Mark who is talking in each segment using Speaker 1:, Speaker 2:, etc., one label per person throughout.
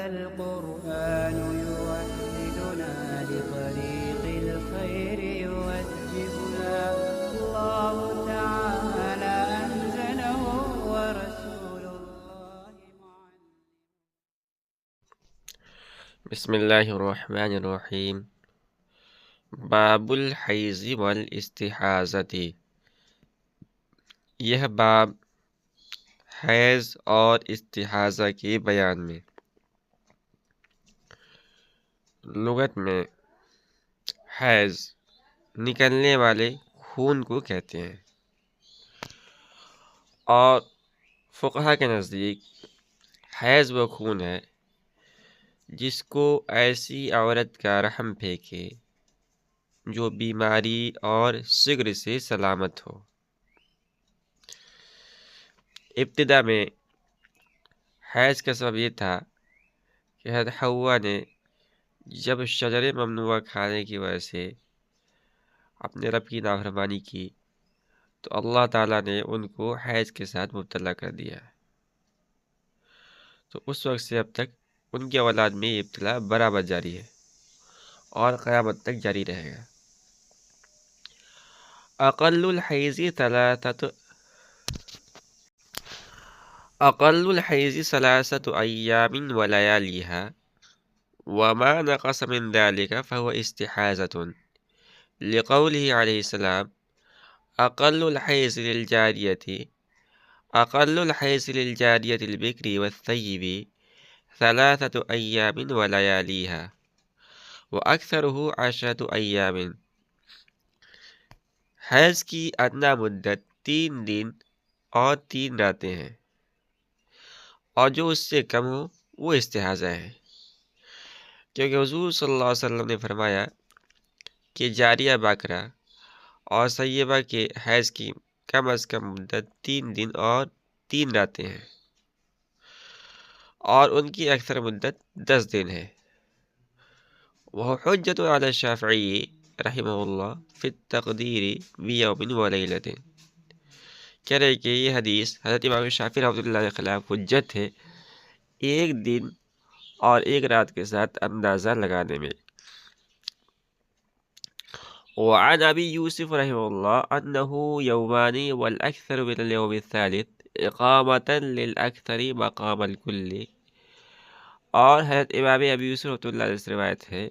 Speaker 1: القرآن يوحدنا لطريق الخير يوجهنا الله تعالى أنزله ورسول الله معلم.
Speaker 2: بسم اللہ الرحمن الرحیم باب الحیض والاستحاضۃ یہ باب حیض اور استحاضہ کے بیان میں لغت میں حیض نکلنے والے خون کو کہتے ہیں اور فقہا کے نزدیک حیض وہ خون ہے جس کو ایسی عورت کا رحم پھینکے جو بیماری اور سگر سے سلامت ہو۔ ابتدا میں حیض کا سبب یہ تھا کہ حضرت حوا نے جب شجر ممنوعہ کھانے کی وجہ سے اپنے رب کی نافرمانی کی تو اللہ تعالیٰ نے ان کو حیض کے ساتھ مبتلا کر دیا، تو اس وقت سے اب تک ان کی اولاد میں یہ ابتلا برابر جاری ہے اور قیامت تک جاری رہے گا۔ اقل الحیض ثلاثة أيام ولياليها وما نقص من ذلك فهو استحاضة لقوله عليه السلام أقل الحيض للجارية البكر والثيب 3 أيام ولياليها وأكثره 10 أيام۔ حیض کی ادنا مدت 3 دن اور 3 راتیں ہیں، اور جو اس سے کم ہو وہ استحاضہ ہے، کیونکہ حضور صلی اللہ علیہ وسلم نے فرمایا کہ جاریہ باکرہ اور سیبہ کے حیض کی کم از کم مدت 3 دن اور 3 راتیں ہیں، اور ان کی اکثر مدت 10 دن ہے۔ وہ حجت علی الشافعی رحمہ اللہ فی التقدیر بیوم ولیلۃ، کہہ رہے کہ یہ حدیث حضرت امام شافعی رحمۃ اللہ کے خلاف حجت ہے ایک دن اور ایک رات کے ساتھ اندازہ لگانے میں۔ وعن ابی یوسف رحمہ اللہ انہ یومان والاکثر من اليوم الثالث اقامۃ للاکثر مقام الکل، اور حضرت امام ابی یوسف رحمۃ اللہ علیہ سے روایت ہے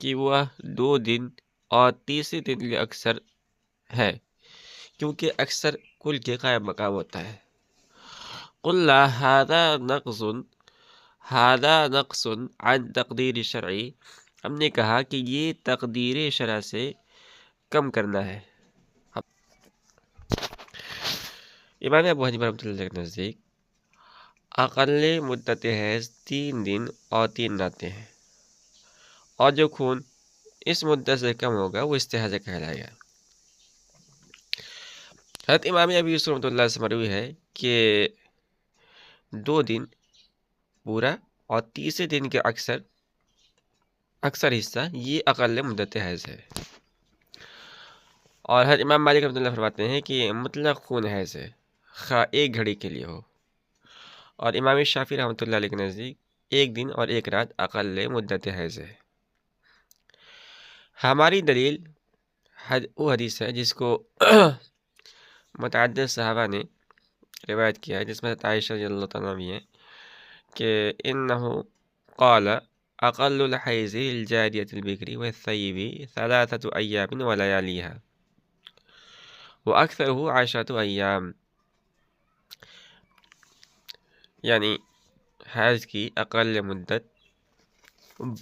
Speaker 2: کہ وہ 2 دن اور تیسرے دن کے اکثر ہے، کیونکہ اکثر کل کے قائم مقام ہوتا ہے۔ قلنا هذا نقص عن تقدیر شرعی، ہم نے کہا کہ یہ تقدیر شرع سے کم کرنا ہے۔ امام ابو حنیفہ رحمۃ اللہ کے نزدیک اقل مدت حیض 3 دن اور 3 راتیں ہیں، اور جو خون اس مدت سے کم ہوگا وہ استحاضہ کہلائے گا۔ حضرت امام ابی یوسف رحمۃ اللہ سے مروی ہے کہ 2 دن پورا اور تیسرے دن کے اکثر حصہ یہ اقل مدت حیض ہے، اور حضرت امام مالک رحمۃ اللہ فرماتے ہیں کہ مطلق خون حیض ہے خواہ ایک گھڑی کے لیے ہو، اور امام شافعی رحمۃ اللہ علیہ کے نزدیک 1 دن اور 1 رات اقل مدت حیض ہے۔ ہماری دلیل وہ حدیث ہے جس کو متعدد صحابہ نے روایت کیا ہے، جس میں عائشہ رضی اللہ تعالیٰ بھی ہے کہ انہ قال اقل الحیض للجاریۃ البکر والثیب 3 ایام ولیالیها واکثرہ 10 ایام، یعنی حیض کی اقل مدت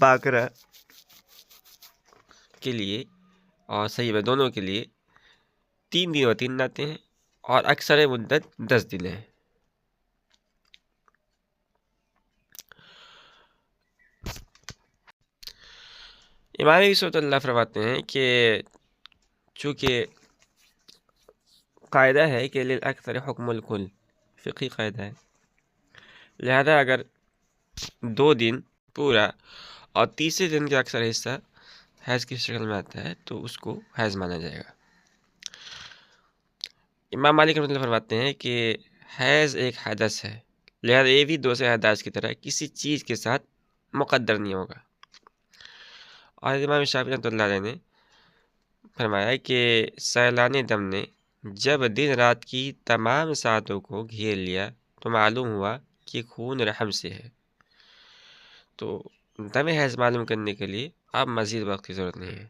Speaker 2: باکرہ کے لیے اور سیبہ دونوں کے لیے 3 دن اور 3 راتیں ہیں، اور اکثر مدت 10 دن ہے۔ امام یوسف اللہ فرماتے ہیں کہ چونکہ قاعدہ ہے کہ للاکثر حکم الکل، فقہی قاعدہ ہے، لہذا اگر 2 دن پورا اور تیسرے دن کا اکثر حصہ حیض کی شکل میں آتا ہے تو اس کو حیض مانا جائے گا۔ امام مالک رحمۃ اللہ فرماتے ہیں کہ حیض ایک حدث ہے، لہذا یہ بھی دوسرے حداث کی طرح کسی چیز کے ساتھ مقدر نہیں ہوگا۔ اور امام شافعی رحمۃ اللہ علیہ نے فرمایا کہ سیلان دم نے جب دن رات کی تمام ساعتوں کو گھیر لیا تو معلوم ہوا کہ خون رحم سے ہے، تو دم حیض معلوم کرنے کے لیے اب مزید وقت کی ضرورت نہیں ہے۔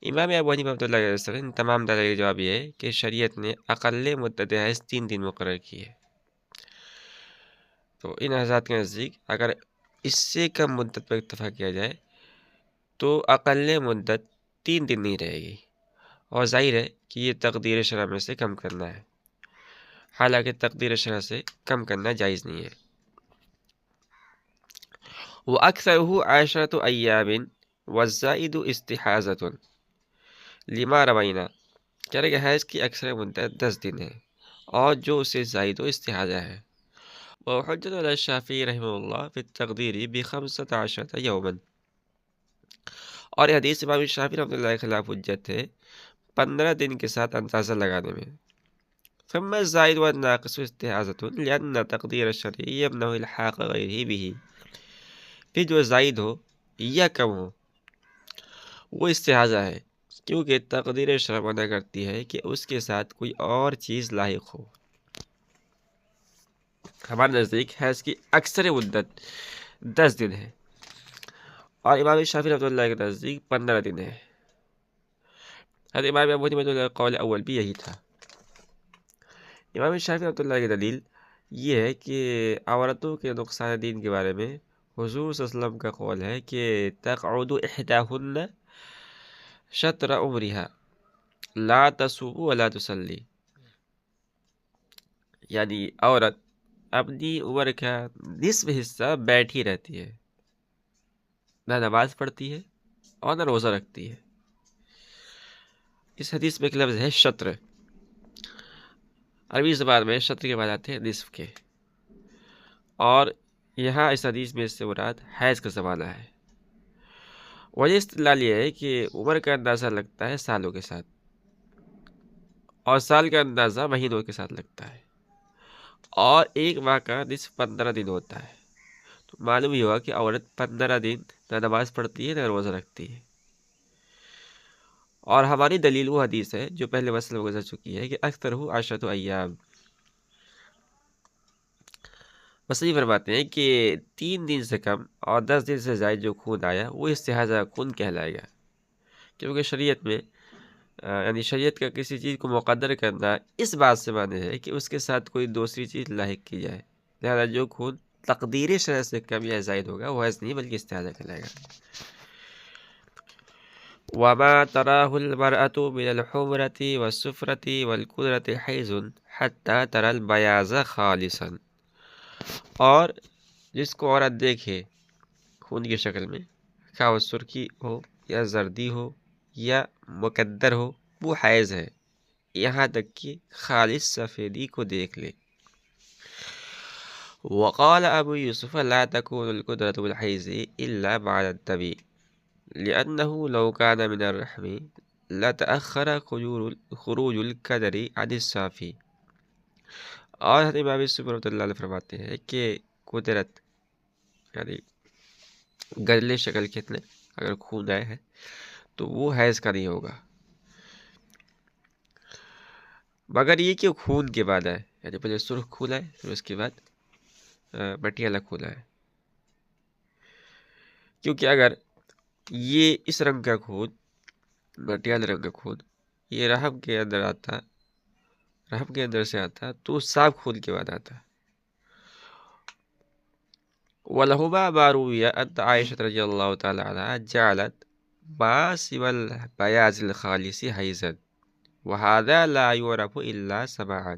Speaker 2: امام ابو حنیفہ رحمۃ اللہ علیہ ان تمام دلائل کا جواب یہ ہے کہ شریعت نے اقل مدت حیض 3 دن مقرر کی ہے، تو ان حضرات کے نزدیک اگر اس سے کم مدت پر اتفاق کیا جائے تو اقل مدت 3 دن نہیں رہے گی، اور ظاہر ہے کہ یہ تقدیر شرع میں سے کم کرنا ہے، حالانکہ تقدیر شرع سے کم کرنا جائز نہیں ہے۔ وَأَكْثَرُهُ 10 أيام وَالزَّائِدُ اسْتِحَاضَةٌ لما روینہ، کہہ رہے کہ حیض کی اکثر مدت 10 دن ہے اور جو اسے زائد و استحاضہ ہے۔ وحجت علی الشافعی رحمہ اللہ فی التقدیر ب15 یوما، اور یہ حدیث امام شافعی رحمۃ اللہ کے خلاف حجت ہے 15 دن کے ساتھ اندازہ لگانے میں۔ ثم الزائد والناقص استحاضة لأن تقدیر الشرعی یمنع الحاق غیرہ به، پھر جو زائد ہو یا کم ہو وہ استحاضہ ہے، کیونکہ تقدیر شرع منع کرتی ہے کہ اس کے ساتھ کوئی اور چیز لاحق ہو۔ ہمارے نزدیک حیض کی اکثر مدت 10 دن ہے اور امام شافعی رحمۃ اللہ کے نزدیک 15 دن ہے۔ حضرت امام ابو حنیفہ رحمۃ اللہ کا قول اول بھی یہی تھا۔ امام شافعی رحمۃ اللہ کی دلیل یہ ہے کہ عورتوں کے نقصان دین کے بارے میں حضور صلی اللہ علیہ وسلم کا قول ہے کہ تقعد احداہن شطر عمرها لا تصوم ولا تصلی، یعنی عورت اپنی عمر کا نصف حصہ بیٹھی رہتی ہے، نہ نماز پڑھتی ہے اور نہ روزہ رکھتی ہے۔ اس حدیث میں ایک لفظ ہے شطر، عربی زبان میں شطر کے بعد آتے ہیں نصف کے، اور یہاں اس حدیث میں اس سے مراد حیض کا زمانہ ہے۔ وجہ استدلال یہ ہے کہ عمر کا اندازہ لگتا ہے سالوں کے ساتھ اور سال کا اندازہ مہینوں کے ساتھ لگتا ہے، اور ایک ماہ کا نصف 15 دن ہوتا ہے، تو معلوم یہ ہوا کہ عورت 15 دن نہ نماز پڑھتی ہے نہ روزہ رکھتی ہے۔ اور ہماری دلیل وہ حدیث ہے جو پہلے مسئلہ گزر چکی ہے کہ اکثر 10 ایام، بس یہ فرماتے ہیں کہ 3 دن سے کم اور 10 دن سے زائد جو خون آیا وہ استحاضہ خون کہلائے گا، کیونکہ شریعت میں یعنی شریعت کا کسی چیز کو مقدر کرنا اس بات سے معنی ہے کہ اس کے ساتھ کوئی دوسری چیز لاحق کی جائے، لہذا جو خون تقدیر شرع سے کم یا زائد ہوگا وہ حیض نہیں بلکہ استحاضہ کہلائے گا۔ وما تراه المرأة من الحمرة والصفرة والقدرة حیض حتى ترى البیاض خالصا، اور جس کو عورت دیکھے خون کی شکل میں، خواہ وہ سرخی ہو یا زردی ہو یا مقدر ہو، وہ حیض ہے، یہاں تک کہ خالص سفیدی کو دیکھ لے۔ وقال ابو یوسف لا تكون القدرة بالحیض الا بعد الطبی لأنه لو كان من الرحم لتأخر خروج القدر عن الصافی، اور حضرت امام یوسف رحمۃ اللہ علیہ فرماتے ہیں کہ قدرت یعنی گرلے شکل کے اتنے اگر خون آئے ہے تو وہ حیض کا نہیں ہوگا، مگر یہ کہ خون کے بعد آئے، یعنی پہلے سرخ خون آئے پھر اس کے بعد مٹیالہ خون آئے، کیونکہ اگر یہ اس رنگ کا خون، مٹیالہ رنگ کا خون، یہ رحم کے اندر آتا، رحم کے اندر سے آتا تو صاف خون کے بعد آتا۔ وَلَهُمَا مَا رُوِيَ أَنَّ عَائِشَةَ رضی اللہ تعالی عنہا جعلت ما سوى البياض الخالص حیضا وهذا لا يعرف الا سماعا،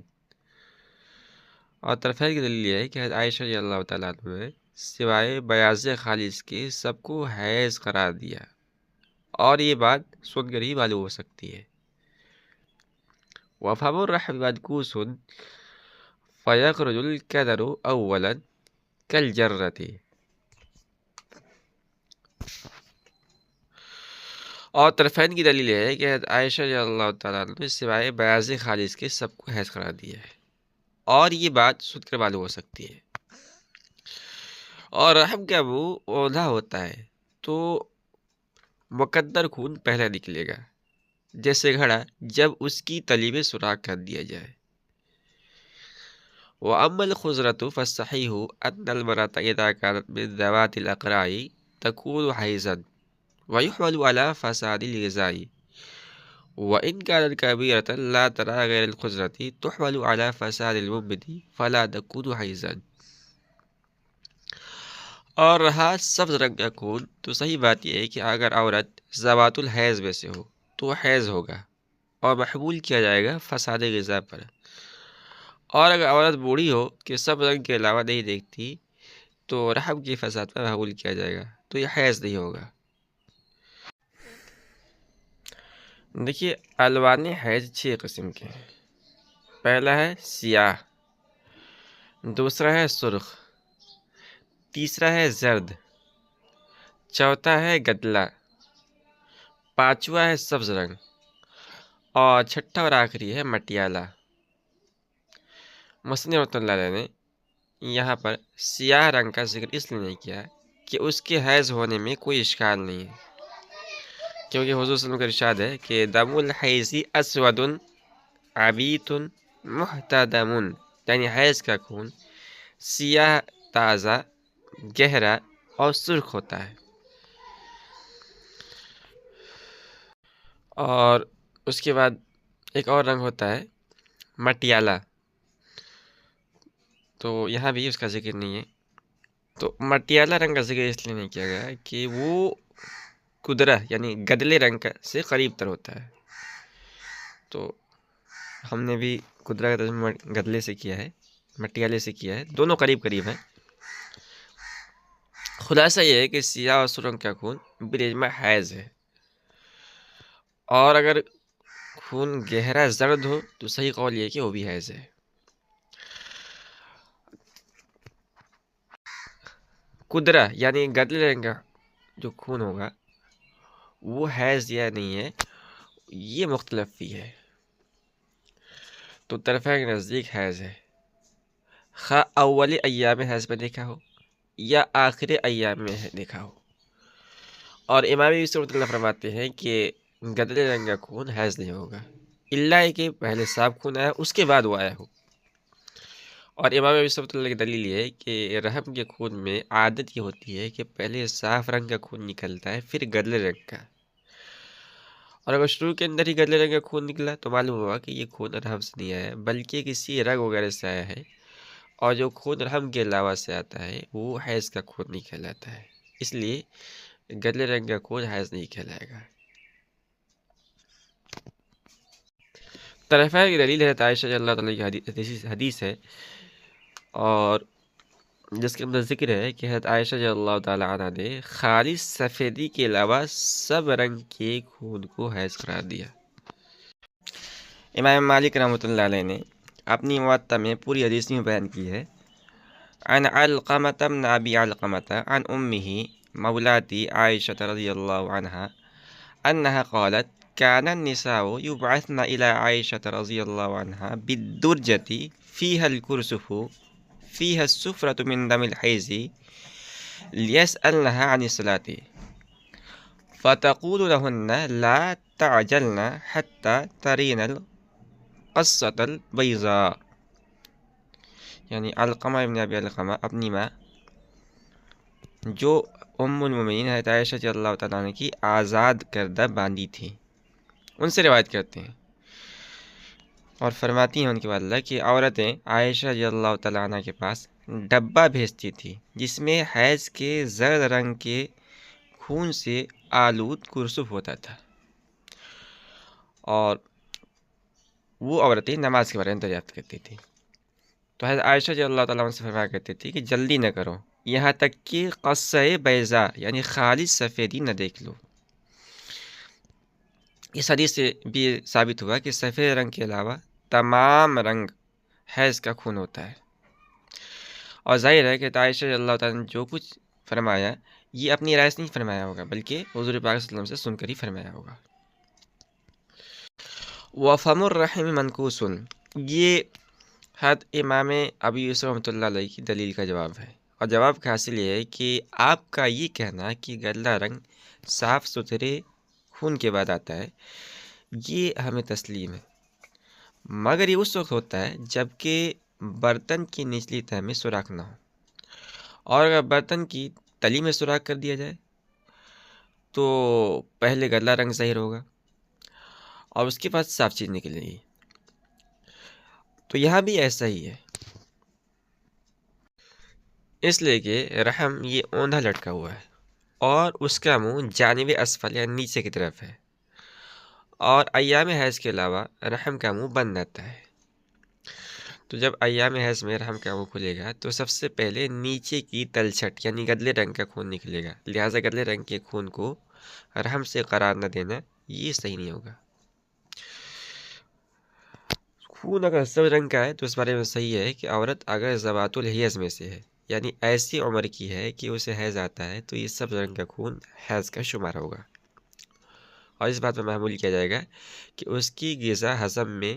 Speaker 2: اور طرفین کی دلیل یہ ہے کہ عائشہ رضی اللہ تعالیٰ عنہ نے سوائے بیاض خالص کے سب کو حیض قرار دیا، اور یہ بات سن کر ہی معلوم ہو سکتی ہے۔ وَفَمُ الرَّحْمِ مَنْكُوسٌ فَيَخْرُجُ الْقَدَرُ أَوَّلًا كَالْجَرَّةِ، اور طرفین کی دلیل ہے کہ عائشہ رضی اللہ تعالیٰ عنہ نے سوائے بیاض خالص کے سب کو حیض قرار دیا ہے، اور یہ بات سن کر معلوم ہو سکتی ہے۔ اور رحم کا منہ اوندھا ہوتا ہے تو مقدر خون پہلے نکلے گا، جیسے گھڑا جب اس کی تلی میں سوراخ کر دیا جائے۔ وَأَمَّا الْخُزْرَةُ فَالصَّحِيحُ أَنَّ الْمَرْأَةَ إِذَا كَانَتْ مِنْ ذَوَاتِ الْأَقْرَاءِ تَكُونُ حَيْضًا وَيُحْمَلُ عَلَى فَسَادِ الْغِذَاءِ، وَإِنْ كَانَتْ كَبِيرَةً لَا تَرَى غَيْرَ الْخُزْرَةِ تُحْمَلُ عَلى فَسَادِ الْمُنْبِتِ فَلَا تَكُونُ حَيْضًا۔ اور رہا سبز رنگ کا خون، تو صحیح بات یہ ہے کہ اگر عورت ذوات الحیض میں سے ہو تو وہ حیض ہوگا اور محمول کیا جائے گا فساد غذا پر۔ اور اگر عورت بوڑھی ہو کہ سب رنگ کے علاوہ نہیں دیکھتی تو رحم کے فساد پر محمول کیا جائے گا، تو یہ حیض نہیں ہوگا۔ دیکھیے، الوان حیض 6 قسم کے ہیں۔ پہلا ہے سیاہ، دوسرا ہے سرخ، تیسرا ہے زرد، چوتھا ہے گدلا، پانچواں ہے سبز رنگ، اور چھٹا اور آخری ہے مٹیالہ۔ مصنف رحمۃ اللہ علیہ نے یہاں پر سیاہ رنگ کا ذکر اس لیے نہیں کیا کہ اس کے حیض ہونے میں کوئی اشکال نہیں ہے، کیونکہ حضور صلی اللہ علیہ وسلم کا ارشاد ہے کہ دم الحیض اسود عبیت محتدم، یعنی حیض کا خون سیاہ، تازہ، گہرا اور سرخ ہوتا ہے۔ اور اس کے بعد ایک اور رنگ ہوتا ہے مٹیالہ، تو یہاں بھی اس کا ذکر نہیں ہے۔ تو مٹیالہ رنگ کا ذکر اس لیے نہیں کیا گیا کہ وہ قدرہ یعنی گدلے رنگ کا سے قریب تر ہوتا ہے۔ تو ہم نے بھی قدرہ کا ترجمہ گدلے سے کیا ہے، مٹیالے سے کیا ہے، دونوں قریب قریب ہیں۔ خلاصہ یہ ہے کہ سیاہ اور سرخ رنگ کا خون بالاجماع حیض ہے، اور اگر خون گہرا زرد ہو تو صحیح قول یہ ہے کہ وہ بھی حیض ہے۔ قدرہ یعنی گدلے رنگ کا جو خون ہوگا وہ حیض یا نہیں ہے، یہ مختلف بھی ہے۔ تو طرفین کے نزدیک حیض ہے، خواہ اول ایام حیض میں دیکھا ہو یا آخر ایام میں دیکھا ہو۔ اور امام یوسف رحمۃ اللہ فرماتے ہیں کہ گدلے رنگ کا خون حیض نہیں ہوگا، الا کہ پہلے صاف خون آیا اس کے بعد وہ آیا ہو۔ اور امام یوسف رحمۃ اللہ کی دلیل یہ ہے کہ رحم کے خون میں عادت یہ ہوتی ہے کہ پہلے صاف رنگ کا خون نکلتا ہے، پھر گدلے رنگ کا، اور اگر شروع کے اندر ہی گدلے رنگ کا خون نکلا تو معلوم ہوا کہ یہ خون رحم سے نہیں آیا بلکہ کسی رگ وغیرہ سے آیا ہے، اور جو خون رحم کے علاوہ سے آتا ہے وہ حیض کا خون نہیں کہلاتا ہے، اس لیے گدلے رنگ کا خون حیض نہیں کہلائے گا۔ طرفین کی دلیل ہے عائشہ رضی اللہ تعالیٰ کی حدیث ہے، اور جس کے اندر ذکر ہے کہ حضرت عائشہ رضی اللہ تعالیٰ عنہ نے خالص سفیدی کے علاوہ سب رنگ کے خون کو حیض قرار دیا۔ امام مالک رحمۃ اللہ علیہ نے اپنی موطا میں پوری حدیث میں بیان کی ہے، عن علقمۃ بن ابی علقمۃ عن امہ مولاتی عائشہ رضی اللہ عنہا انہا قالت كان النساء يبعثن الى عائشة رضی اللہ عنہا بالدرجة فيها الكرسف فيها السفرة من دم الحيض ليسألنها عن الصلاة فتقول لهن لا تعجلن حتى ترين القصة البيضاء، یعنی علقمہ ابن ابی علقمہ اپنی ماں جو ام المومنین حضرت عائشہ رضی اللہ تعالیٰ عنہ کی آزاد کردہ باندی تھی، ان سے روایت کرتے ہیں اور فرماتی ہیں ان کے والدہ کہ عورتیں عائشہ رضی اللہ تعالیٰ عنہ کے پاس ڈبہ بھیجتی تھی جس میں حیض کے زرد رنگ کے خون سے آلود کرسف ہوتا تھا، اور وہ عورتیں نماز کے بارے میں دریافت کرتی تھی، تو حضرت عائشہ رضی اللہ تعالیٰ عنہ سے فرمایا کرتی تھی کہ جلدی نہ کرو یہاں تک کہ قصہ بیضاء یعنی خالص سفیدی نہ دیکھ لو۔ اس حدیث سے بھی ثابت ہوا کہ سفید رنگ کے علاوہ تمام رنگ حیض کا خون ہوتا ہے، اور ظاہر ہے کہ عائشہ رضی اللہ تعالیٰ نے جو کچھ فرمایا یہ اپنی رائے سے نہیں فرمایا ہوگا بلکہ حضور پاک صلی اللہ علیہ وسلم سے سن کر ہی فرمایا ہوگا۔ وَفَمُ الرَّحِمِ مَنْكُوسٌ، یہ حضرت امام ابی یوسف رحمۃ اللہ علیہ کی دلیل کا جواب ہے، اور جواب کا حاصل یہ ہے کہ آپ کا یہ کہنا کہ گلا رنگ صاف ستھرے خون کے بعد آتا ہے، یہ ہمیں تسلیم ہے، مگر یہ اس وقت ہوتا ہے جب کہ برتن کی نچلی تہ میں سوراخ نہ ہو، اور اگر برتن کی تلی میں سوراخ کر دیا جائے تو پہلے گلا رنگ ظاہر ہوگا اور اس کے بعد صاف چیز نکلے گی۔ تو یہاں بھی ایسا ہی ہے، اس لیے کہ رحم یہ اوندھا لٹکا ہوا ہے اور اس کا منہ جانب اسفل یا نیچے کی طرف ہے، اور ایام حیض کے علاوہ رحم کا منہ بند رہتا ہے۔ تو جب ایام حیض میں رحم کا منہ کھلے گا تو سب سے پہلے نیچے کی تلچھٹ یعنی گدلے رنگ کا خون نکلے گا، لہٰذا گدلے رنگ کے خون کو رحم سے قرار نہ دینا یہ صحیح نہیں ہوگا۔ خون اگر سبز رنگ کا ہے تو اس بارے میں صحیح ہے کہ عورت اگر ذوات الحیض میں سے ہے، یعنی ایسی عمر کی ہے کہ اسے حیض آتا ہے، تو یہ سبز رنگ کا خون حیض کا شمار ہوگا، اور اس بات میں محمول کیا جائے گا کہ اس کی غذا ہضم میں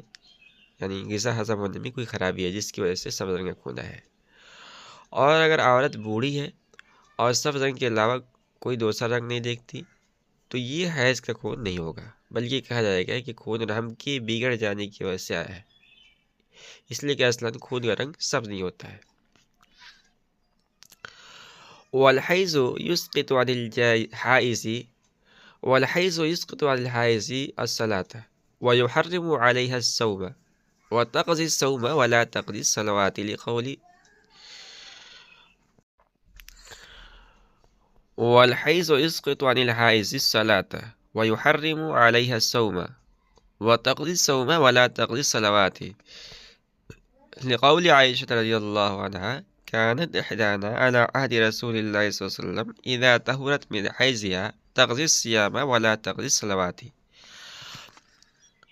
Speaker 2: یعنی غذا ہضم ہونے میں کوئی خرابی ہے جس کی وجہ سے سبز رنگ کا خون ہے۔ اور اگر عورت بوڑھی ہے اور سبز رنگ کے علاوہ کوئی دوسرا رنگ نہیں دیکھتی تو یہ حیض کا خون نہیں ہوگا، بلکہ کہا جائے گا کہ خون رحم کے بگڑ جانے کی وجہ سے آیا ہے، اس لیے کہ اصلاً خون کا رنگ سبز نہیں ہوتا ہے۔ والحیض یسقط عن الحائض والحیض یسقط عن الحائض الصلاة ويحرم عليها الصوم وتقضي الصوم ولا تقضي الصلوات لقول والحیض یسقط عن الحائض الصلاة ويحرم عليها الصوم وتقضي الصوم ولا تقضي الصلوات لقول عائشة رضي الله عنها كانت إحدانا على عهد رسول الله صلى الله عليه وسلم إذا طهرت من حيضها تقضي الصيام ولا تقضي الصلوات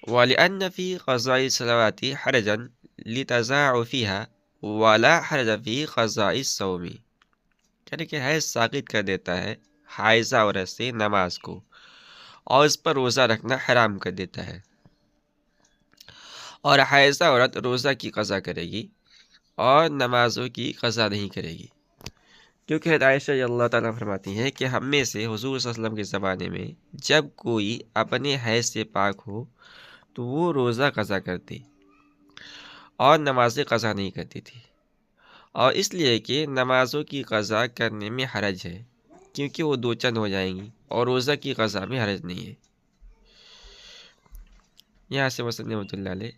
Speaker 2: ولأن في قضاء الصلوات حرجا لتضاعفها ولا حرج في قضاء الصوم، یعنی کہ حیض ساقط کر دیتا ہے حائضہ عورت سے نماز کو اور اس پر روزہ رکھنا حرام کر دیتا ہے، اور حائضہ عورت روزہ کی قضا کرے گی اور نمازوں کی قضا نہیں کرے گی، کیونکہ حضرت عائشہ رضی اللہ تعالیٰ فرماتی ہیں کہ ہم میں سے حضور صلی اللہ علیہ وسلم کے زمانے میں جب کوئی اپنے حیض سے پاک ہو تو وہ روزہ قضا کرتی اور نمازیں قضا نہیں کرتی تھی، اور اس لیے کہ نمازوں کی قضا کرنے میں حرج ہے کیونکہ وہ دو چند ہو جائیں گی، اور روزہ کی قضا میں حرج نہیں ہے۔ یہاں سے مسلم رحمۃ اللہ علیہ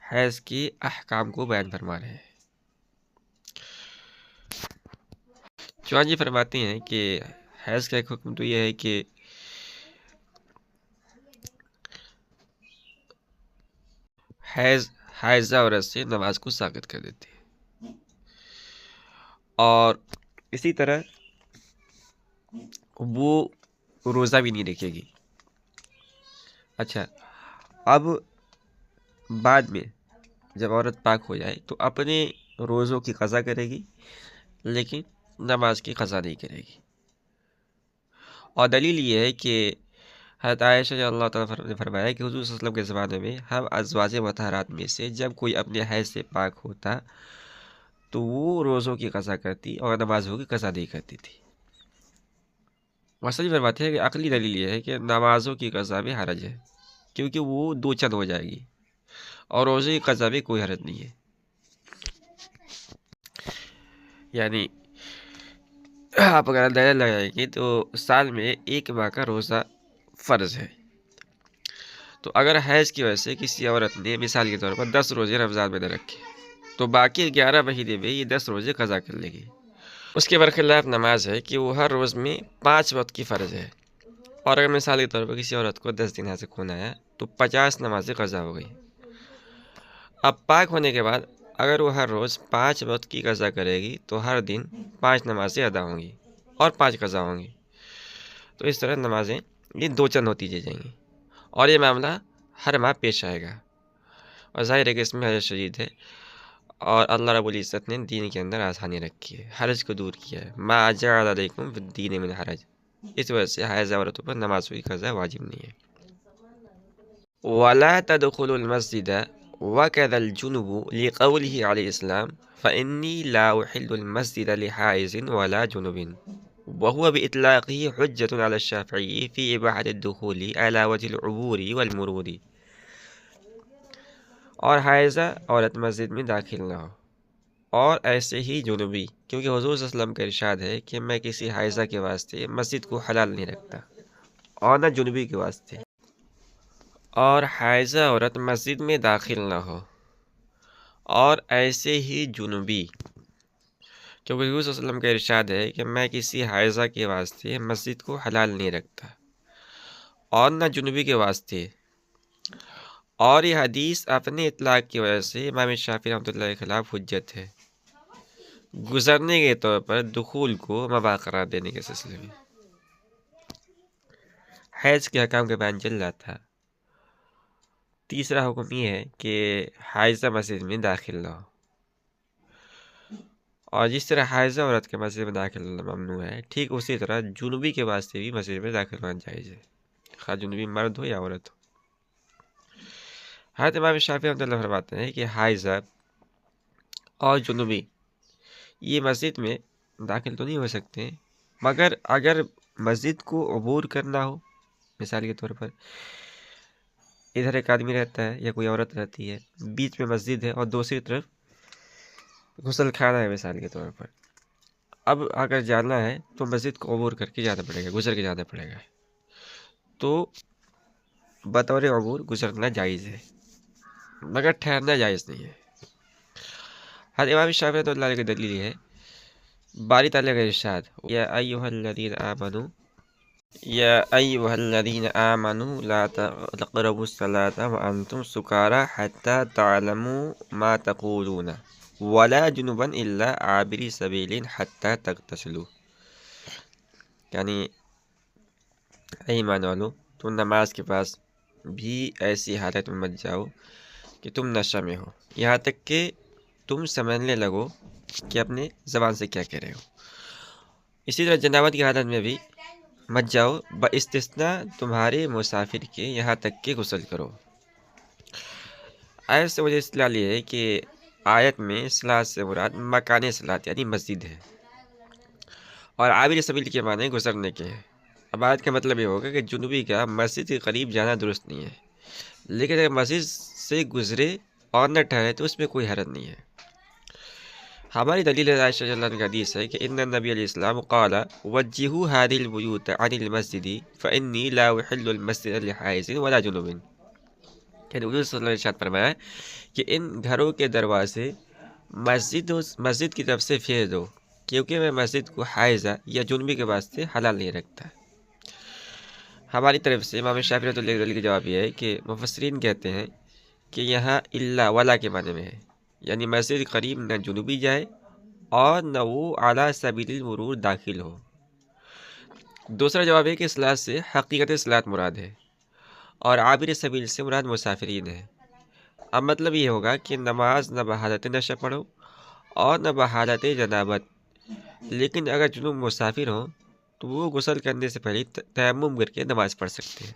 Speaker 2: حیض کے احکام کو بیان فرما رہے ہیں۔ چوہان جی فرماتے ہیں کہ حیض کا ایک حکم تو یہ ہے کہ حائضہ عورت سے نماز کو ساقط کر دیتی ہے، اور اسی طرح وہ روزہ بھی نہیں رکھے گی۔ اچھا، اب بعد میں جب عورت پاک ہو جائے تو اپنے روزوں کی قضا کرے گی لیکن نماز کی قضا نہیں کرے گی، اور دلیل یہ ہے کہ حضرت عائشہ رضی اللہ تعالیٰ نے فرمایا کہ حضور صلی اللہ علیہ وسلم کے زمانے میں ہم ازواج مطہرات میں سے جب کوئی اپنے حیض سے پاک ہوتا تو وہ روزوں کی قضا کرتی اور نمازوں کی قضا نہیں کرتی تھی۔ مثلا فرماتے ہیں کہ عقلی دلیل یہ ہے کہ نمازوں کی قضا میں حرج ہے کیونکہ وہ دو چند ہو جائے گی، اور روزے کی قضا میں کوئی حرج نہیں ہے، یعنی آپ اگر اندازہ لگائیں گے تو سال میں ایک ماہ کا روزہ فرض ہے، تو اگر حیض کی وجہ سے کسی عورت نے مثال کے طور پر 10 روزے رمضان میں نہ رکھے تو باقی 11 مہینے میں یہ 10 روزے قضا کر لے گی۔ اس کے برخلاف نماز ہے کہ وہ ہر روز میں 5 وقت کی فرض ہے، اور اگر مثال کے طور پر کسی عورت کو 10 دن سے خون آیا تو 50 نمازیں قضا ہو گئی۔ اب پاک ہونے کے بعد اگر وہ ہر روز 5 وقت کی قضا کرے گی تو ہر دن 5 نمازیں ادا ہوں گی اور 5 قضا ہوں گی، تو اس طرح نمازیں یہ دو چند ہوتی جائیں گی، اور یہ معاملہ ہر ماہ پیش آئے گا، اور ظاہر ہے کہ اس میں حرج شدید ہے، اور اللہ رب العزت نے دین کے اندر آسانی رکھی ہے، حرج کو دور کیا ہے، ما جعل علیکم فی الدین من حرج، اس وجہ سے حائض عورتوں پر نمازوں کی قضا واجب نہیں ہے۔ وَلَا تَدْخُلُوا الْمَسْجِدَ وَكَذَا الْجُنُبُ لِقَوْلِهِ عَلَيْهِ السلام فَإِنِّي لَا أُحِلُّ الْمَسْجِدَ لِحَائِزٍ وَلَا جُنُبٍ وهو بإطلاقه حجة على الشافعي في إباحة الدخول على وجه العبور والمرور. اور حائزہ عورت مسجد میں داخل نہ ہو، اور ایسے ہی جنوبی، کیونکہ حضور صلی اللہ علیہ وسلم کا ارشاد ہے کہ میں کسی حائزہ کے واسطے مسجد کو حلال نہیں رکھتا، اور نہ جنوبی کے واسطے. اور حائزہ عورت مسجد میں داخل نہ ہو، اور ایسے ہی جنوبی، کیونکہ حضور صلی اللہ علیہ وسلم کا ارشاد ہے کہ میں کسی حائزہ کے واسطے مسجد کو حلال نہیں رکھتا، اور نہ جنوبی کے واسطے. اور یہ حدیث اپنے اطلاق کی وجہ سے امام شافعی رحمۃ اللہ کے خلاف حجت ہے، گزرنے کے طور پر دخول کو مباح قرار دینے کے سلسلے میں. حیض کے حکام کا بیان چل رہا تھا. تیسرا حکم یہ ہے کہ حائزہ مسجد میں داخل نہ ہو، اور جس طرح حائزہ عورت کے مسجد میں داخل ہونا ممنوع ہے، ٹھیک اسی طرح جنوبی کے واسطے بھی مسجد میں داخل ہونا جائز ہے، خواہ جنوبی مرد ہو یا عورت ہو. حضرت امام شافعی رحمۃ اللہ فرماتے ہیں کہ حائزہ اور جنوبی یہ مسجد میں داخل تو نہیں ہو سکتے، مگر اگر مسجد کو عبور کرنا ہو، مثال کے طور پر ادھر ایک آدمی رہتا ہے یا کوئی عورت رہتی ہے، بیچ میں مسجد ہے اور دوسری طرف غسل خانہ ہے مثال کے طور پر، اب اگر جانا ہے تو مسجد کو عبور کر کے جانا پڑے گا، گزر کے جانا پڑے گا، تو بطور عبور گزرنا جائز ہے، مگر ٹھہرنا جائز نہیں ہے. حضرت امام شافعی رحمۃ اللہ علیہ کی دلیل ہے باری تعالیٰ کا ارشاد یا ایھا الذین آمنوا لا تقربوا الصلاة وانتم سکارى حتى تعلموا ما تقولون ولا جنبا الا عابری سبیل حتى تغتسلوا. یعنی اے ایمان والو، تم نماز کے پاس بھی ایسی حالت میں مت جاؤ کہ تم نشہ میں ہو، یہاں تک کہ تم سمجھنے لگو کہ اپنے زبان سے کیا کہہ رہے ہو. اسی طرح جنابت کی حالت میں بھی مت جاؤ باستثناء تمہارے مسافر کے، یہاں تک کہ غسل کرو. آیت سے مجھے استدلال یہ ہے کہ آیت میں صلاۃ سے مراد مکان صلاۃ یعنی مسجد ہے، اور عابر سبیل کے معنی گزرنے کے ہیں. اب آیت کا مطلب یہ ہوگا کہ جنوبی کا مسجد کے قریب جانا درست نہیں ہے، لیکن اگر مسجد سے گزرے اور نہ ٹھہرے تو اس میں کوئی حرج نہیں ہے. ہماری دلیل عائشہ رضی اللہ عنہا کی حدیث ہے کہ ان النبی علیہ السلام قال وجہوا هذه البیوت عن المسجد فانی لا احل المسجد لحائض ولا جنوب. یعنی حضور صلی اللہ علیہ وسلم نے ارشاد فرمایا کہ ان گھروں کے دروازے مسجد کی طرف سے پھیر دو، کیونکہ میں مسجد کو حائضہ یا جنوبی کے واسطے حلال نہیں رکھتا. ہماری طرف سے امام شافعی رحمۃ اللہ علیہ کا جواب یہ ہے کہ مفسرین کہتے ہیں کہ یہاں الا ولا کے معنی میں ہے، یعنی مسجد قریب نہ جنوبی جائے اور نہ وہ اعلیٰ سبیل المرور داخل ہو. دوسرا جواب ہے کہ صلاۃ سے حقیقت صلاۃ مراد ہے، اور عابر سبیل سے مراد مسافرین ہے. اب مطلب یہ ہوگا کہ نماز نہ بحالت نشہ پڑھو اور نہ بحالت جنابت، لیکن اگر جنوب مسافر ہوں تو وہ غسل کرنے سے پہلے تیمم کر کے نماز پڑھ سکتے ہیں.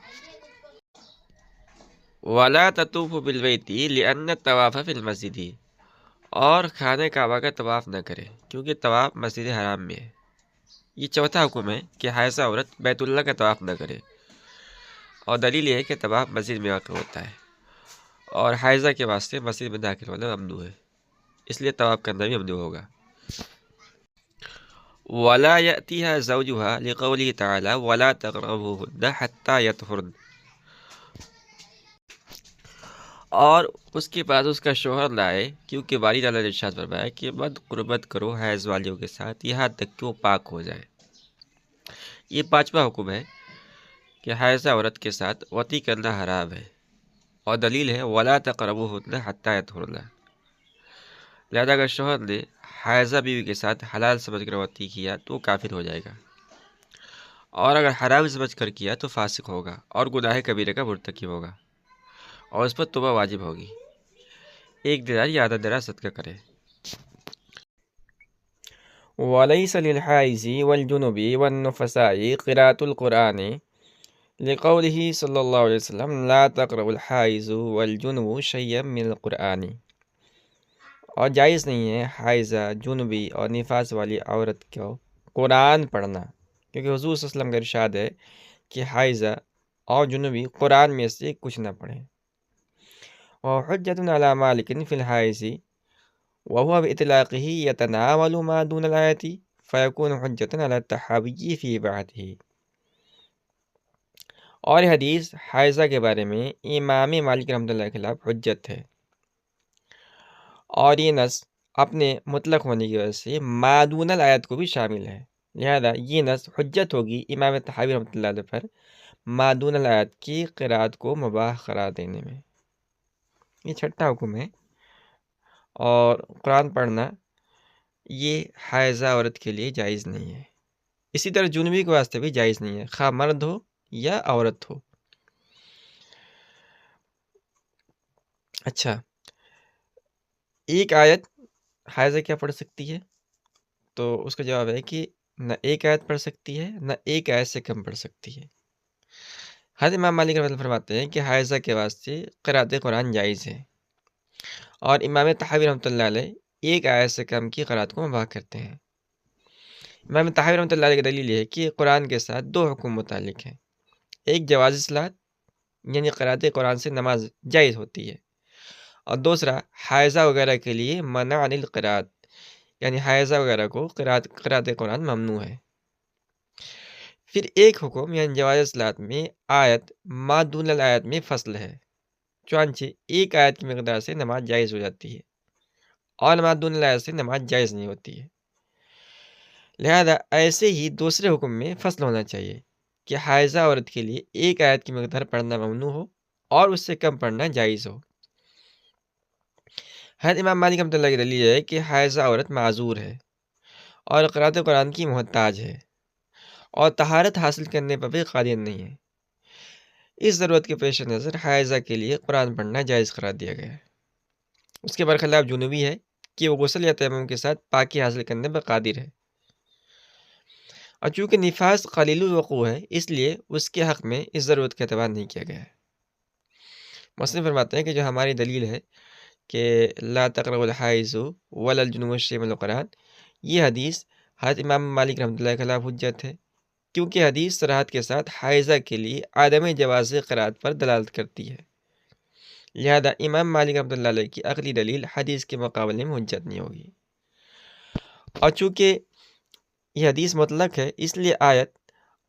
Speaker 2: وَلَا تَطُوفُوا بِالْبَيْتِ لِأَنَّ الطَّوَافَ فِي الْمَسْجِدِ، اور خانہ کعبہ کا طواف نہ کرے کیونکہ طواف مسجد حرام میں ہے. یہ چوتھا حکم ہے کہ حائضہ عورت بیت اللہ کا طواف نہ کرے، اور دلیل یہ ہے کہ طواف مسجد میں واقع ہوتا ہے، اور حائضہ کے واسطے مسجد میں داخل ہونا ممنوع ہے، اس لیے طواف کرنا بھی ممنوع ہوگا. وَلَا يَأْتِيهَا زَوْجُهَا لِقَوْلِهِ تَعَالَى وَلَا تَقْرَبُوهُنَّ حَتَّى يَطْهُرْنَ، اور اس کے بعد اس کا شوہر لائے کیونکہ باری تعالیٰ نے ارشاد فرمایا کہ مت قربت کرو حیض والیوں کے ساتھ یہاں تک کہ وہ پاک ہو جائے. یہ پانچواں حکم ہے کہ حائضہ عورت کے ساتھ وطی کرنا حرام ہے، اور دلیل ہے وَلَا تَقْرَبُوهُنَّ حَتَّى يَطْهُرْنَ. لہذا اگر شوہر نے حائضہ بیوی کے ساتھ حلال سمجھ کر وطی کیا تو وہ کافر ہو جائے گا، اور اگر حرام سمجھ کر کیا تو فاسق ہوگا اور گناہ کبیرہ کا مرتکب ہوگا، اور اس پر توبہ واجب ہوگی. 1 دینار یا آدھا دینار صدقہ کرے. وَلَيْسَ لِلْحَائِضِ وَالْجُنُبِ وَالنُّفَسَاءِ قِرَاءَةُ الْقُرْآنِ لقوله صلی اللہ علیہ وسلم لا تقرب الحائض والجنب شیئا من القرآن، اور جائز نہیں ہے حائضہ، جنبی اور نفاس والی عورت کو قرآن پڑھنا، کیونکہ حضور صلی اللہ علیہ وسلم کا ارشاد ہے کہ حائضہ اور جنبی قرآن میں سے کچھ نہ پڑھیں۔ وحجۃ علی مالک فی الحائض وهو بإطلاقه يتناول ما دون الآیت فیکون حجۃ علی التحابی فی بعدہ، اور یہ حدیث حائضہ کے بارے میں امام مالک رحمۃ اللہ کے خلاف حجت ہے، اور یہ نص اپنے مطلق ہونے کی وجہ سے ما دون الآیت کو بھی شامل ہے، لہذا یہ نص حجت ہوگی امام تحاوی رحمۃ اللہ علیہ پر ما دون الآیت کی قرأت کو مباح قرار دینے میں۔ یہ چھٹا حکم ہے، اور قرآن پڑھنا یہ حائضہ عورت کے لیے جائز نہیں ہے، اسی طرح جنبی کے واسطے بھی جائز نہیں ہے، خواہ مرد ہو یا عورت ہو۔ اچھا، ایک آیت حائضہ کیا پڑھ سکتی ہے؟ تو اس کا جواب ہے کہ نہ ایک آیت پڑھ سکتی ہے، نہ ایک آیت سے کم پڑھ سکتی ہے۔ حضرت امام مالک رحمۃ اللہ فرماتے ہیں کہ حائضہ کے واسطے قرأت قرآن جائز ہے، اور امام تحاوی رحمۃ اللہ علیہ ایک آیت سے کم کی قرأت کو مباح کرتے ہیں۔ امام تحاوی رحمۃ اللہ علیہ کی دلیل یہ ہے کہ قرآن کے ساتھ دو حکم متعلق ہیں، ایک جواز صلاۃ یعنی قرأت قرآن سے نماز جائز ہوتی ہے، اور دوسرا حائضہ وغیرہ کے لیے منع عن القرأت یعنی حائضہ وغیرہ کو قرأت قرآن ممنوع ہے۔ پھر ایک حکم یعنی جواز صلاۃ میں آیت ما دون الآیت میں فصل ہے، چنانچہ ایک آیت کی مقدار سے نماز جائز ہو جاتی ہے، اور ما دون الآیت سے نماز جائز نہیں ہوتی ہے، لہذا ایسے ہی دوسرے حکم میں فصل ہونا چاہیے کہ حائضہ عورت کے لیے ایک آیت کی مقدار پڑھنا ممنوع ہو اور اس سے کم پڑھنا جائز ہو۔ حضرت امام مالک رحمۃ اللہ کی دلیل ہے کہ حائضہ عورت معذور ہے اور قرأت قرآن کی محتاج ہے، اور طہارت حاصل کرنے پر بھی قادر نہیں ہے، اس ضرورت کے پیش نظر حائضہ کے لیے قرآن پڑھنا جائز قرار دیا گیا ہے۔ اس کے برخلاف جنوبی ہے کہ وہ غسل یا تیمم کے ساتھ پاکی حاصل کرنے پر قادر ہے، اور چونکہ نفاس قلیل الوقوع ہے اس لیے اس کے حق میں اس ضرورت کا اعتبار نہیں کیا گیا ہے۔ مصنف فرماتے ہیں کہ جو ہماری دلیل ہے کہ لا تقرب الحائض ولا الجنوب شیئا من القرآن، یہ حدیث حضرت امام مالک رحمۃ اللہ کے خلاف حجت ہے، کیونکہ حدیث صراحت کے ساتھ حائضہ کے لیے عدم جواز قرأت پر دلالت کرتی ہے، لہذا امام مالک رحمۃ اللہ علیہ کی عقلی دلیل حدیث کے مقابلے میں حجت نہیں ہوگی، اور چونکہ یہ حدیث مطلق ہے اس لیے آیت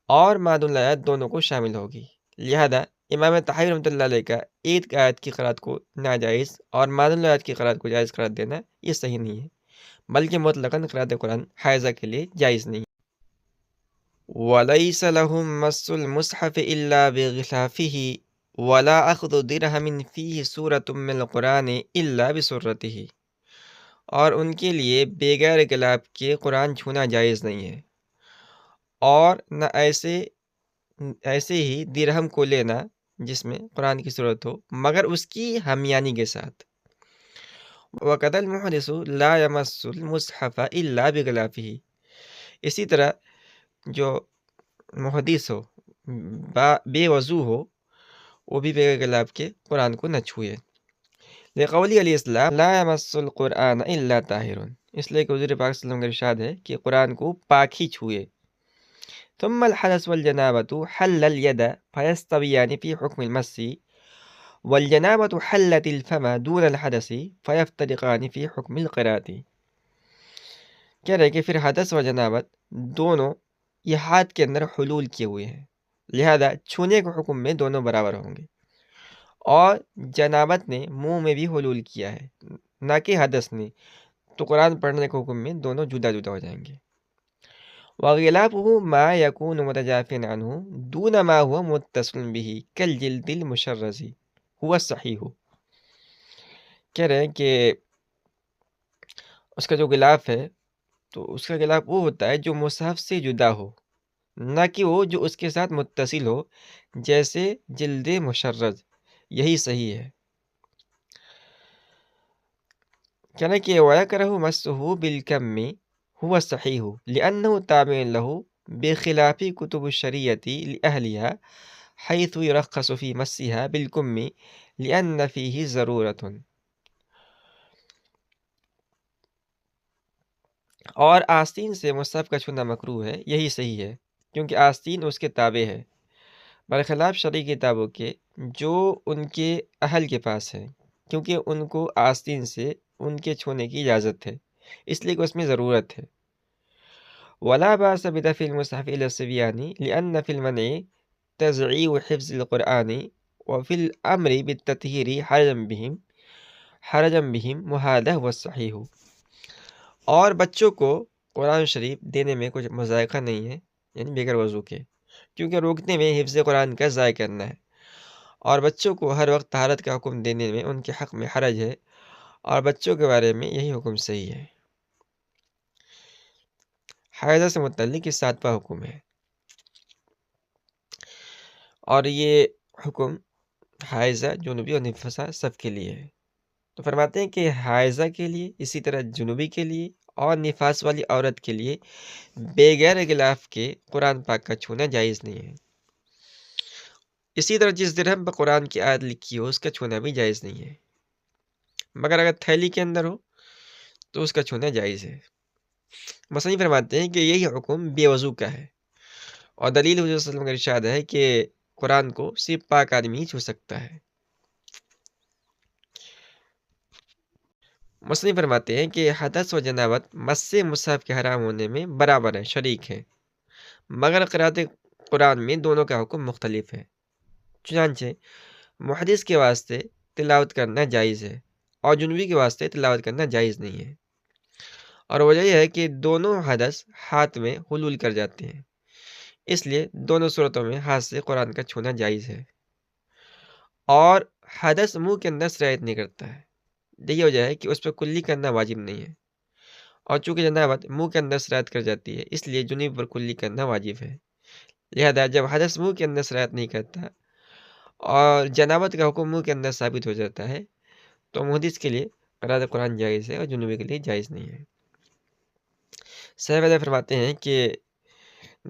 Speaker 2: اور ما دون الآیت دونوں کو شامل ہوگی، لہذا امام طحاوی رحمۃ اللہ علیہ کا ایک آیت کی قرأت کو ناجائز اور ما دون الآیت کی قرأت کو جائز قرار دینا یہ صحیح نہیں ہے، بلکہ مطلقاً قرأت قرآن حائضہ کے لیے جائز نہیں۔ وَلَيْسَ لَهُم مَسُّ الْمُصْحَفِ إِلَّا بِغِلَافِهِ وَلَا أَخْذُ دِرْهَمٍ فِيهِ سُورَةٌ مِّنَ الْقُرْآنِ إِلَّا بِسُرَّتِهِ، اور ان کے لیے بغیر غلاف کے قرآن چھونا جائز نہیں ہے، اور نہ ایسے ہی درہم کو لینا جس میں قرآن کی صورت ہو مگر اس کی ہمیانی کے ساتھ۔ وَقَدَ الْمُحْدِثُ لَا يَمَسُّ الْمُصْحَفَ إِلَّا بِغِلَافِهِ، اسی طرح جو محدث ہو بے وضو ہو وہ بھی بغیر غلاف کے قرآن کو نہ چھوئے، لقولی علیہ السلام لا یمس القرآن الا طاہر، اس لیے کہ حضور پاک صلی اللہ علیہ وسلم کا ارشاد ہے کہ قرآن کو پاک ہی چھوئے۔ ثم الحدث والجنابۃ حل الید فیستویان فی حکم المس والجنابۃ حلت الفم دون الحدث فیفترقان فی حکم القراءۃ، کہہ رہے کہ پھر حدث و جنابت دونوں یہ ہاتھ کے اندر حلول کیے ہوئے ہیں، لہذا چھونے کے حکم میں دونوں برابر ہوں گے، اور جنابت نے منہ میں بھی حلول کیا ہے نہ کہ حدث نے، تو قرآن پڑھنے کے حکم میں دونوں جدا جدا ہو جائیں گے۔ وغلافه ما يكون متجافا عنه دون ما هو متصل به كالجلد المشرز هو الصحیح، کہہ رہے ہیں کہ اس کا جو غلاف ہے تو اس کا غلاف وہ ہوتا ہے جو مصحف سے جدا ہو، نہ کہ وہ جو اس کے ساتھ متصل ہو جیسے جلد مشرز، یہی صحیح ہے۔ کہنا کہ وَيَكْرَهُ مَسُّهُ بِالْكَمِّ هُوَ الصَّحِيحُ لِأَنَّهُ تَابِعٌ لَهُ بِخِلَافِ كُتُبِ الشَّرِيعَةِ لِأَهْلِهَا حيث يرخص في مسها بالكم لأن فيه ضرورة. اور آستین سے مصحف کا چھونا مکروہ ہے، یہی صحیح ہے کیونکہ آستین اس کے تابع ہے، برخلاف شرعی کتابوں کے جو ان کے اہل کے پاس ہے، کیونکہ ان کو آستین سے ان کے چھونے کی اجازت ہے، اس لیے کہ اس میں ضرورت ہے۔ ولا باس بدفع المصحف الى الصبيان لان في المنع تضعيف حفظ القرآن وفي الامر بالتطهير حرجا بهم وهذا هو الصحيح۔ اور بچوں کو قرآن شریف دینے میں کچھ مذائقہ نہیں ہے، یعنی بغیر وضو کے، کیونکہ روکنے میں حفظ قرآن کا ضائع کرنا ہے، اور بچوں کو ہر وقت طہارت کا حکم دینے میں ان کے حق میں حرج ہے، اور بچوں کے بارے میں یہی حکم صحیح ہے۔ حائضہ سے متعلق یہ 7واں حکم ہے، اور یہ حکم حائضہ، جنوبی اور نفسا سب کے لیے ہے۔ تو فرماتے ہیں کہ حائضہ کے لیے، اسی طرح جنوبی کے لیے اور نفاس والی عورت کے لیے بغیر غلاف کے قرآن پاک کا چھونا جائز نہیں ہے۔ اسی طرح جس درہم پر قرآن کی آیت لکھی ہو اس کا چھونا بھی جائز نہیں ہے، مگر اگر تھیلی کے اندر ہو تو اس کا چھونا جائز ہے۔ مصنف فرماتے ہیں کہ یہی حکم بے وضو کا ہے، اور دلیل حضور صلی اللہ علیہ وسلم کا ارشاد ہے کہ قرآن کو صرف پاک آدمی ہی چھو سکتا ہے۔ مصنف فرماتے ہیں کہ حدث و جنابت مس مصحف کے حرام ہونے میں برابر ہیں، شریک ہیں، مگر قرأت قرآن میں دونوں کا حکم مختلف ہے۔ چنانچہ محدث کے واسطے تلاوت کرنا جائز ہے اور جنوبی کے واسطے تلاوت کرنا جائز نہیں ہے، اور وجہ یہ ہے کہ دونوں حدث ہاتھ میں حلول کر جاتے ہیں، اس لیے دونوں صورتوں میں ہاتھ سے قرآن کا چھونا جائز ہے، اور حدث منہ کے اندر سرایت نہیں کرتا ہے، یہی وجہ ہے کہ اس پر کلی کرنا واجب نہیں ہے، اور چونکہ جنابت منہ کے اندر سرایت کر جاتی ہے اس لیے جنوب پر کلی کرنا واجب ہے۔ لہذا جب حدث منہ کے اندر سرایت نہیں کرتا اور جنابت کا حکم منہ کے اندر ثابت ہو جاتا ہے تو محدث کے لیے قرأت قرآن جائز ہے اور جنوبی کے لیے جائز نہیں ہے۔ صاحب فرماتے ہیں کہ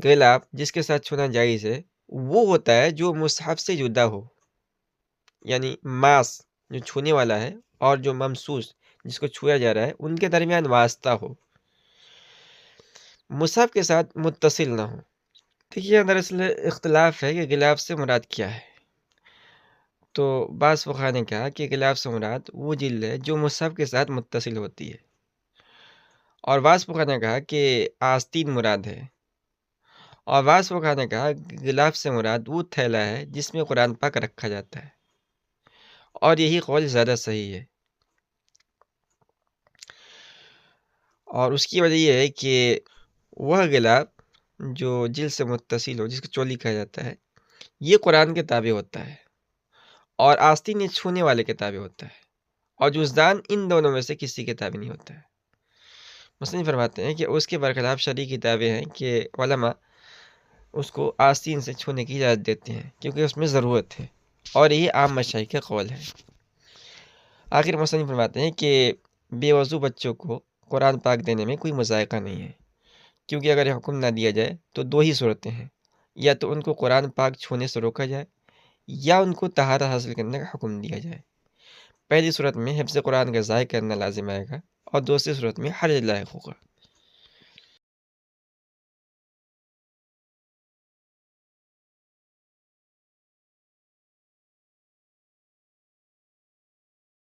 Speaker 2: غلاف جس کے ساتھ چھونا جائز ہے وہ ہوتا ہے جو مصحف سے جدا ہو، یعنی ماس جو چھونے والا ہے اور جو ممسوس جس کو چھویا جا رہا ہے ان کے درمیان واسطہ ہو، مصحف کے ساتھ متصل نہ ہو۔ دیکھیے دراصل اختلاف ہے کہ غلاف سے مراد کیا ہے، تو بعض فقہا نے کہا کہ غلاف سے مراد وہ جلد ہے جو مصحف کے ساتھ متصل ہوتی ہے، اور بعض فقہا نے کہا کہ آستین مراد ہے، اور بعض فقہا نے کہا غلاف سے مراد وہ تھیلا ہے جس میں قرآن پاک رکھا جاتا ہے، اور یہی قول زیادہ صحیح ہے، اور اس کی وجہ یہ ہے کہ وہ غلاف جو جلد سے متصل ہو جس کو چولی کہا جاتا ہے یہ قرآن کے تابع ہوتا ہے، اور آستین یہ چھونے والے کے تابع ہوتا ہے، اور جزدان ان دونوں میں سے کسی کے تابع نہیں ہوتا ہے۔ مصنف فرماتے ہیں کہ اس کے برخلاف شرعی کتابیں ہیں کہ علماء اس کو آستین سے چھونے کی اجازت دیتے ہیں کیونکہ اس میں ضرورت ہے، اور یہ عام مشائخ کا قول ہے۔ آخر مصنف فرماتے ہیں کہ بے وضو بچوں کو قرآن پاک دینے میں کوئی مذائقہ نہیں ہے، کیونکہ اگر یہ حکم نہ دیا جائے تو دو ہی صورتیں ہیں، یا تو ان کو قرآن پاک چھونے سے روکا جائے یا ان کو طہارت حاصل کرنے کا حکم دیا جائے۔ پہلی صورت میں حفظ قرآن کا ضائع کرنا لازم آئے گا، اور دوسری صورت میں حرج لاحق ہوگا۔